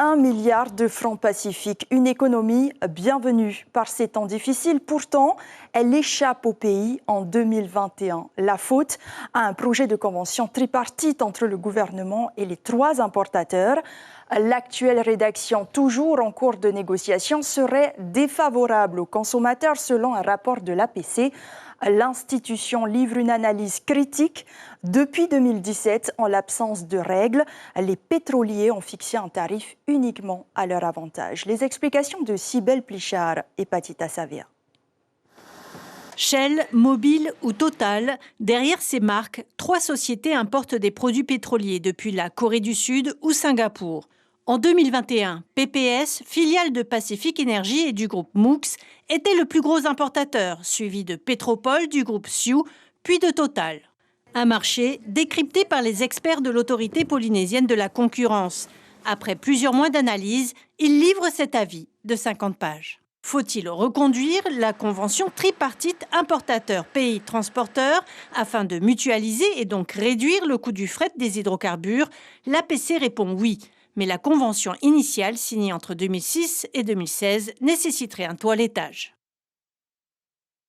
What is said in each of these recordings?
1 milliard de francs pacifiques. Une économie bienvenue par ces temps difficiles. Pourtant, elle échappe au pays en 2021. La faute à un projet de convention tripartite entre le gouvernement et les 3 importateurs. L'actuelle rédaction, toujours en cours de négociation, serait défavorable aux consommateurs selon un rapport de l'APC. L'institution livre une analyse critique. Depuis 2017, en l'absence de règles, les pétroliers ont fixé un tarif uniquement à leur avantage. Les explications de Cybèle Plichard et Patita Savia. Shell, Mobil ou Total, derrière ces marques, 3 sociétés importent des produits pétroliers depuis la Corée du Sud ou Singapour. En 2021, PPS, filiale de Pacific Energy et du groupe MOUX, était le plus gros importateur, suivi de Petropol du groupe Sioux, puis de Total. Un marché décrypté par les experts de l'autorité polynésienne de la concurrence. Après plusieurs mois d'analyse, ils livrent cet avis de 50 pages. Faut-il reconduire la convention tripartite importateur-pays-transporteur afin de mutualiser et donc réduire le coût du fret des hydrocarbures? L'APC répond oui. Mais la convention initiale, signée entre 2006 et 2016, nécessiterait un toilettage.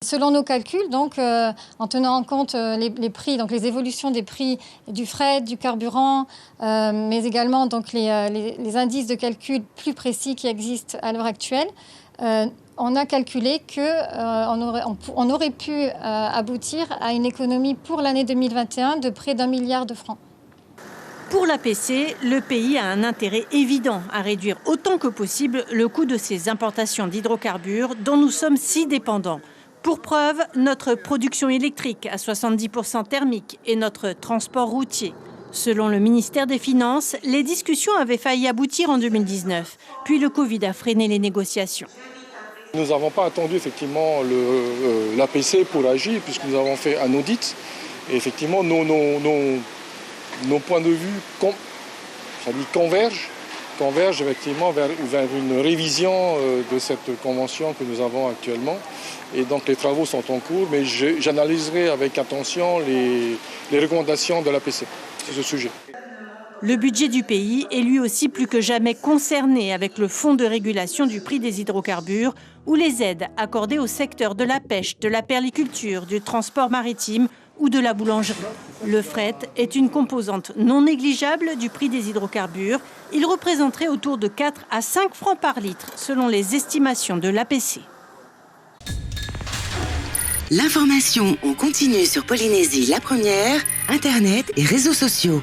Selon nos calculs, donc, en tenant en compte les prix, donc les évolutions des prix du fret, du carburant, mais également donc, les indices de calcul plus précis qui existent à l'heure actuelle, on a calculé qu'on aurait pu aboutir à une économie pour l'année 2021 de près d'1 milliard de francs. Pour l'APC, le pays a un intérêt évident à réduire autant que possible le coût de ses importations d'hydrocarbures dont nous sommes si dépendants. Pour preuve, notre production électrique à 70% thermique et notre transport routier. Selon le ministère des Finances, les discussions avaient failli aboutir en 2019, puis le Covid a freiné les négociations. Nous n'avons pas attendu effectivement l'APC pour agir puisque nous avons fait un audit. Et effectivement, nos points de vue convergent effectivement vers une révision de cette convention que nous avons actuellement. Et donc les travaux sont en cours, mais j'analyserai avec attention les recommandations de l'APC sur ce sujet. Le budget du pays est lui aussi plus que jamais concerné avec le fonds de régulation du prix des hydrocarbures ou les aides accordées au secteur de la pêche, de la perliculture, du transport maritime ou de la boulangerie. Le fret est une composante non négligeable du prix des hydrocarbures. Il représenterait autour de 4 à 5 francs par litre, selon les estimations de l'APC. L'information en continu sur Polynésie la première, Internet et réseaux sociaux.